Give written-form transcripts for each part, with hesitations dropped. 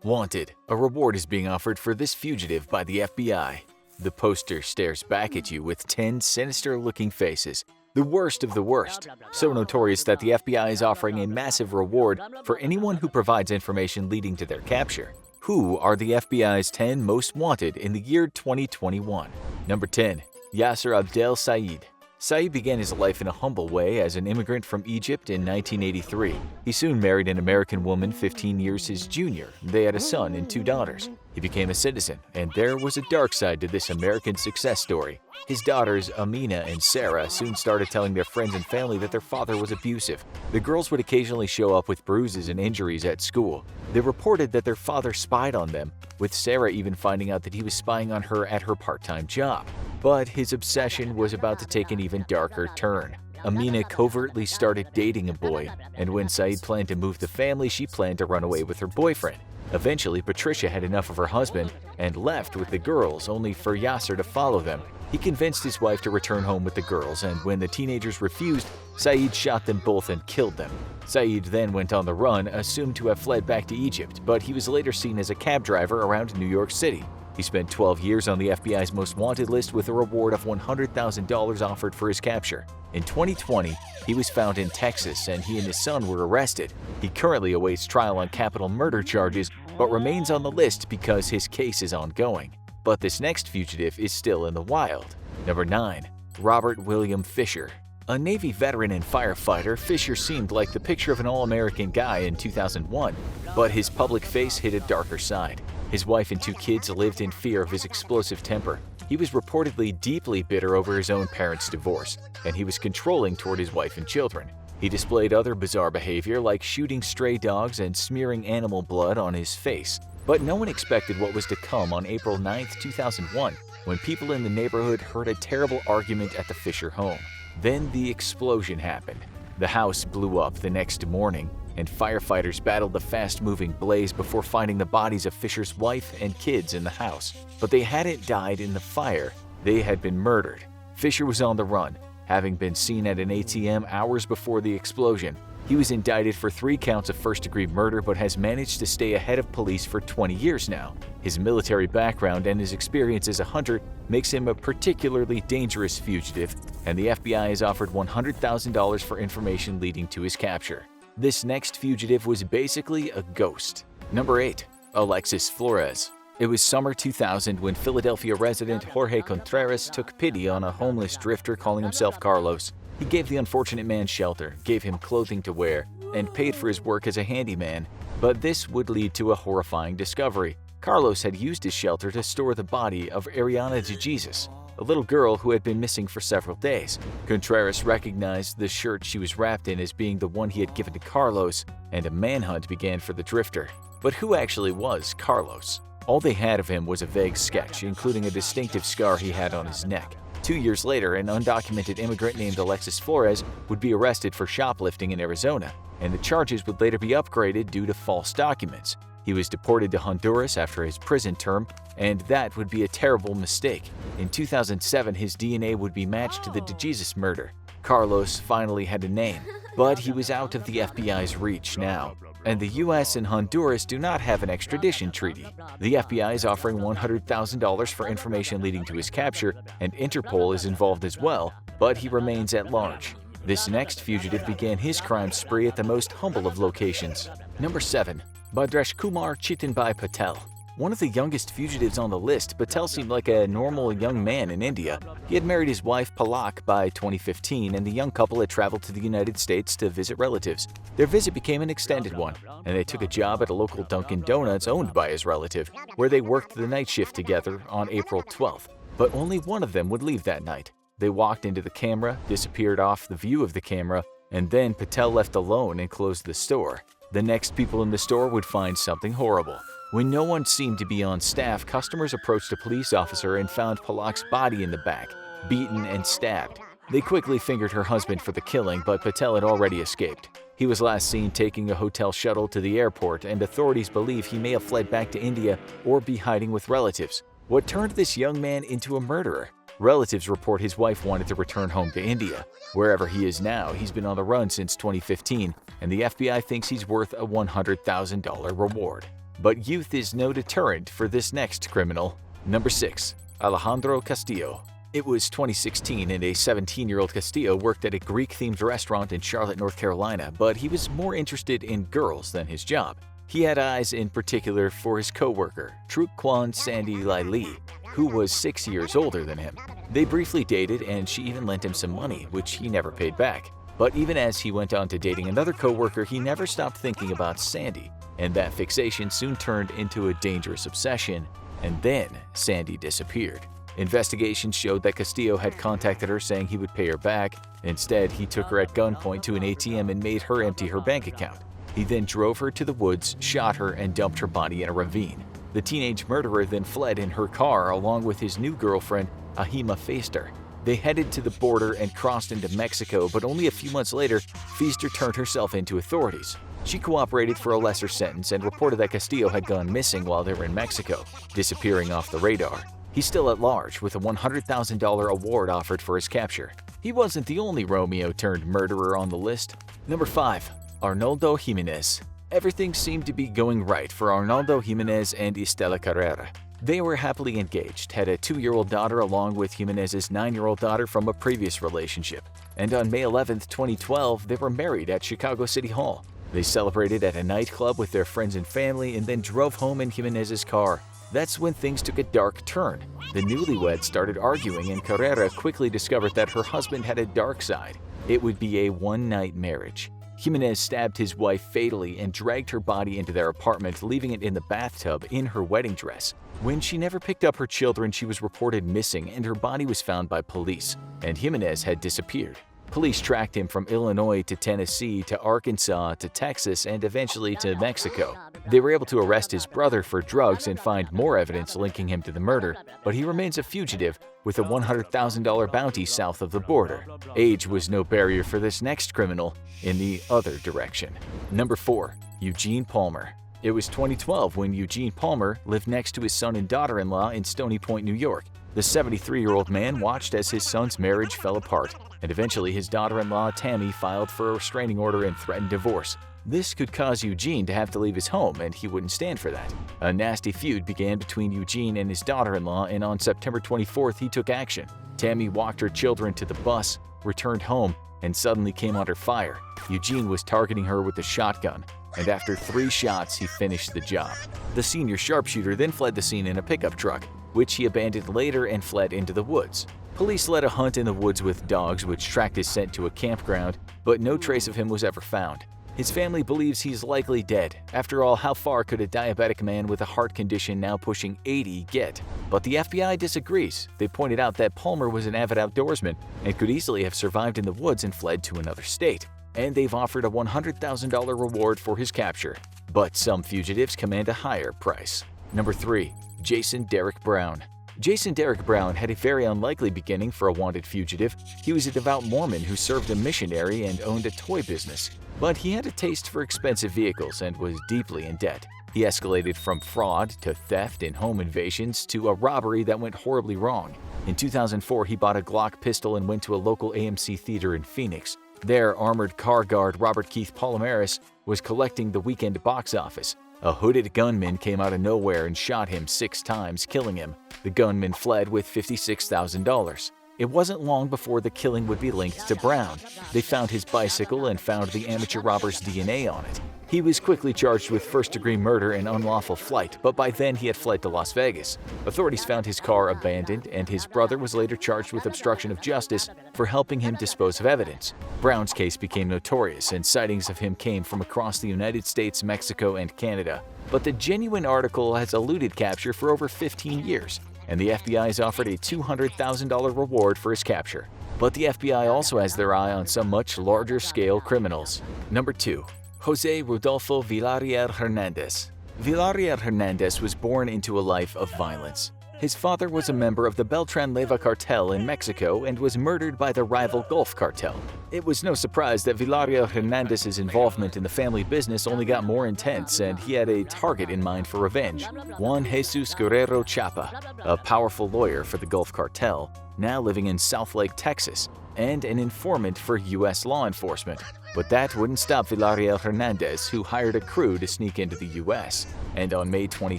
Wanted, a reward is being offered for this fugitive by the FBI. The poster stares back at you with 10 sinister-looking faces, the worst of the worst, so notorious that the FBI is offering a massive reward for anyone who provides information leading to their capture. Who are the FBI's 10 most wanted in the year 2021? Number 10. Yasser Abdel Said. Said began his life in a humble way as an immigrant from Egypt in 1983. He soon married an American woman 15 years his junior. They had a son and 2 daughters. He became a citizen, and there was a dark side to this American success story. His daughters, Amina and Sarah, soon started telling their friends and family that their father was abusive. The girls would occasionally show up with bruises and injuries at school. They reported that their father spied on them, with Sarah even finding out that he was spying on her at her part-time job. But his obsession was about to take an even darker turn. Amina covertly started dating a boy, and when Said planned to move the family, she planned to run away with her boyfriend. Eventually, Patricia had enough of her husband and left with the girls, only for Yasser to follow them. He convinced his wife to return home with the girls, and when the teenagers refused, Said shot them both and killed them. Said then went on the run, assumed to have fled back to Egypt, but he was later seen as a cab driver around New York City. He spent 12 years on the FBI's most wanted list with a reward of $100,000 offered for his capture. In 2020, he was found in Texas and he and his son were arrested. He currently awaits trial on capital murder charges, but remains on the list because his case is ongoing. But this next fugitive is still in the wild. Number 9. Robert William Fisher. A Navy veteran and firefighter, Fisher seemed like the picture of an all-American guy in 2001, but his public face hid a darker side. His wife and 2 kids lived in fear of his explosive temper. He was reportedly deeply bitter over his own parents' divorce, and he was controlling toward his wife and children. He displayed other bizarre behavior like shooting stray dogs and smearing animal blood on his face. But no one expected what was to come on April 9, 2001, when people in the neighborhood heard a terrible argument at the Fisher home. Then the explosion happened. The house blew up the next morning, and firefighters battled the fast-moving blaze before finding the bodies of Fisher's wife and kids in the house. But they hadn't died in the fire. They had been murdered. Fisher was on the run, having been seen at an ATM hours before the explosion. He was indicted for 3 counts of first-degree murder but has managed to stay ahead of police for 20 years now. His military background and his experience as a hunter makes him a particularly dangerous fugitive, and the FBI has offered $100,000 for information leading to his capture. This next fugitive was basically a ghost. Number 8. Alexis Flores. It was summer 2000 when Philadelphia resident Jorge Contreras took pity on a homeless drifter calling himself Carlos. He gave the unfortunate man shelter, gave him clothing to wear, and paid for his work as a handyman. But this would lead to a horrifying discovery. Carlos had used his shelter to store the body of Ariana de Jesus, a little girl who had been missing for several days. Contreras recognized the shirt she was wrapped in as being the one he had given to Carlos, and a manhunt began for the drifter. But who actually was Carlos? All they had of him was a vague sketch, including a distinctive scar he had on his neck. 2 years later, an undocumented immigrant named Alexis Flores would be arrested for shoplifting in Arizona, and the charges would later be upgraded due to false documents. He was deported to Honduras after his prison term, and that would be a terrible mistake. In 2007, his DNA would be matched to the DeJesus murder. Carlos finally had a name, but he was out of the FBI's reach now, and the US and Honduras do not have an extradition treaty. The FBI is offering $100,000 for information leading to his capture, and Interpol is involved as well, but he remains at large. This next fugitive began his crime spree at the most humble of locations. Number 7. Bhadresh Kumar Chitanbhai Patel. One of the youngest fugitives on the list, Patel seemed like a normal young man in India. He had married his wife Palak by 2015, and the young couple had traveled to the United States to visit relatives. Their visit became an extended one, and they took a job at a local Dunkin' Donuts owned by his relative, where they worked the night shift together on April 12th. But only one of them would leave that night. They walked into the camera, disappeared off the view of the camera, and then Patel left alone and closed the store. The next people in the store would find something horrible. When no one seemed to be on staff, customers approached a police officer and found Palak's body in the back, beaten and stabbed. They quickly fingered her husband for the killing, but Patel had already escaped. He was last seen taking a hotel shuttle to the airport, and authorities believe he may have fled back to India or be hiding with relatives. What turned this young man into a murderer? Relatives report his wife wanted to return home to India. Wherever he is now, he's been on the run since 2015, and the FBI thinks he's worth a $100,000 reward. But youth is no deterrent for this next criminal. Number 6. Alejandro Castillo. It was 2016 and a 17-year-old Castillo worked at a Greek-themed restaurant in Charlotte, North Carolina, but he was more interested in girls than his job. He had eyes in particular for his co-worker, Truquan Sandy Lili, who was 6 years older than him. They briefly dated and she even lent him some money, which he never paid back. But even as he went on to dating another co-worker, he never stopped thinking about Sandy, and that fixation soon turned into a dangerous obsession, and then Sandy disappeared. Investigations showed that Castillo had contacted her saying he would pay her back. Instead, he took her at gunpoint to an ATM and made her empty her bank account. He then drove her to the woods, shot her, and dumped her body in a ravine. The teenage murderer then fled in her car along with his new girlfriend, Ahima Feaster. They headed to the border and crossed into Mexico, but only a few months later, Feaster turned herself in to authorities. She cooperated for a lesser sentence and reported that Castillo had gone missing while they were in Mexico, disappearing off the radar. He's still at large, with a $100,000 award offered for his capture. He wasn't the only Romeo-turned-murderer on the list. Number 5. Arnoldo Jimenez. Everything seemed to be going right for Arnoldo Jimenez and Estela Carrera. They were happily engaged, had a 2-year-old daughter along with Jimenez's 9-year-old daughter from a previous relationship. And on May 11, 2012, they were married at Chicago City Hall. They celebrated at a nightclub with their friends and family and then drove home in Jimenez's car. That's when things took a dark turn. The newlyweds started arguing and Carrera quickly discovered that her husband had a dark side. It would be a one-night marriage. Jimenez stabbed his wife fatally and dragged her body into their apartment, leaving it in the bathtub in her wedding dress. When she never picked up her children, she was reported missing and her body was found by police, and Jimenez had disappeared. Police tracked him from Illinois to Tennessee to Arkansas to Texas and eventually to Mexico. They were able to arrest his brother for drugs and find more evidence linking him to the murder, but he remains a fugitive with a $100,000 bounty south of the border. Age was no barrier for this next criminal in the other direction. Number 4. Eugene Palmer. It was 2012 when Eugene Palmer lived next to his son and daughter-in-law in Stony Point, New York. The 73-year-old man watched as his son's marriage fell apart, and eventually his daughter-in-law Tammy filed for a restraining order and threatened divorce. This could cause Eugene to have to leave his home, and he wouldn't stand for that. A nasty feud began between Eugene and his daughter-in-law, and on September 24th, he took action. Tammy walked her children to the bus, returned home, and suddenly came under fire. Eugene was targeting her with a shotgun, and after 3 shots, he finished the job. The senior sharpshooter then fled the scene in a pickup truck, which he abandoned later and fled into the woods. Police led a hunt in the woods with dogs, which tracked his scent to a campground, but no trace of him was ever found. His family believes he's likely dead. After all, how far could a diabetic man with a heart condition now pushing 80 get? But the FBI disagrees. They pointed out that Palmer was an avid outdoorsman and could easily have survived in the woods and fled to another state. And they've offered a $100,000 reward for his capture. But some fugitives command a higher price. Number 3. Jason Derek Brown. Jason Derek Brown had a very unlikely beginning for a wanted fugitive. He was a devout Mormon who served a missionary and owned a toy business. But he had a taste for expensive vehicles and was deeply in debt. He escalated from fraud to theft and home invasions to a robbery that went horribly wrong. In 2004, he bought a Glock pistol and went to a local AMC theater in Phoenix. There, armored car guard Robert Keith Palomares was collecting the weekend box office. A hooded gunman came out of nowhere and shot him 6 times, killing him. The gunman fled with $56,000. It wasn't long before the killing would be linked to Brown. They found his bicycle and found the amateur robber's DNA on it. He was quickly charged with first-degree murder and unlawful flight, but by then he had fled to Las Vegas. Authorities found his car abandoned, and his brother was later charged with obstruction of justice for helping him dispose of evidence. Brown's case became notorious, and sightings of him came from across the United States, Mexico, and Canada. But the genuine article has eluded capture for over 15 years, and the FBI has offered a $200,000 reward for his capture. But the FBI also has their eye on some much larger-scale criminals. Number 2. Jose Rodolfo Villarreal Hernandez. Villarreal Hernandez was born into a life of violence. His father was a member of the Beltran-Leyva cartel in Mexico and was murdered by the rival Gulf cartel. It was no surprise that Villarreal Hernandez's involvement in the family business only got more intense, and he had a target in mind for revenge: Juan Jesus Guerrero Chapa, a powerful lawyer for the Gulf cartel, now living in Southlake, Texas. and an informant for U.S. law enforcement. But that wouldn't stop Villarreal Hernandez, who hired a crew to sneak into the U.S. And on May 22,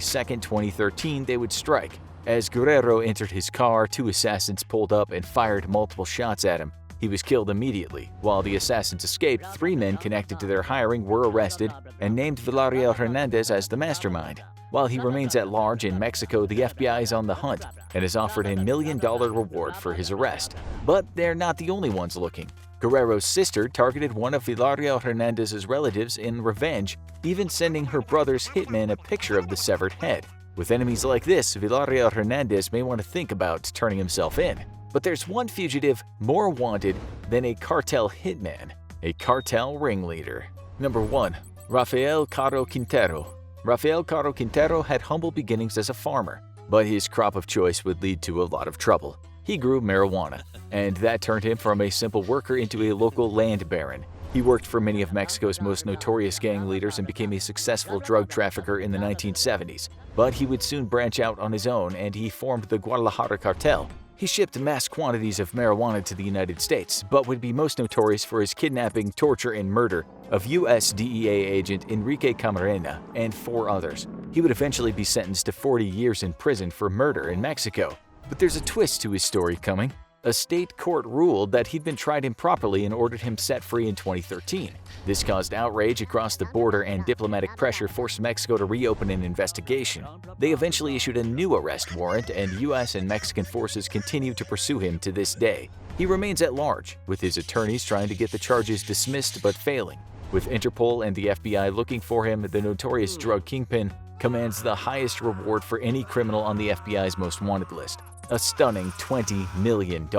2013, they would strike. As Guerrero entered his car, 2 assassins pulled up and fired multiple shots at him. He was killed immediately. While the assassins escaped, 3 men connected to their hiring were arrested and named Villarreal Hernandez as the mastermind. While he remains at large in Mexico, the FBI is on the hunt and has offered a $1 million reward for his arrest. But they're not the only ones looking. Guerrero's sister targeted one of Villarreal Hernandez's relatives in revenge, even sending her brother's hitman a picture of the severed head. With enemies like this, Villarreal Hernandez may want to think about turning himself in. But there's one fugitive more wanted than a cartel hitman, a cartel ringleader. Number 1. Rafael Caro Quintero. Rafael Caro Quintero had humble beginnings as a farmer, but his crop of choice would lead to a lot of trouble. He grew marijuana, and that turned him from a simple worker into a local land baron. He worked for many of Mexico's most notorious gang leaders and became a successful drug trafficker in the 1970s. But he would soon branch out on his own, and he formed the Guadalajara cartel. He shipped mass quantities of marijuana to the United States, but would be most notorious for his kidnapping, torture, and murder of U.S. DEA agent Enrique Camarena and 4 others. He would eventually be sentenced to 40 years in prison for murder in Mexico. But there's a twist to his story coming. A state court ruled that he'd been tried improperly and ordered him set free in 2013. This caused outrage across the border, and diplomatic pressure forced Mexico to reopen an investigation. They eventually issued a new arrest warrant, and U.S. and Mexican forces continue to pursue him to this day. He remains at large, with his attorneys trying to get the charges dismissed but failing. With Interpol and the FBI looking for him, the notorious drug kingpin commands the highest reward for any criminal on the FBI's most wanted list. A stunning $20 million.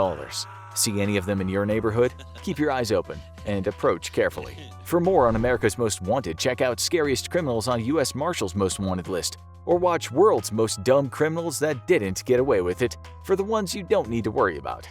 See any of them in your neighborhood? Keep your eyes open and approach carefully. For more on America's Most Wanted, check out Scariest Criminals on U.S. Marshals Most Wanted list, or watch World's Most Dumb Criminals That Didn't Get Away with It for the ones you don't need to worry about.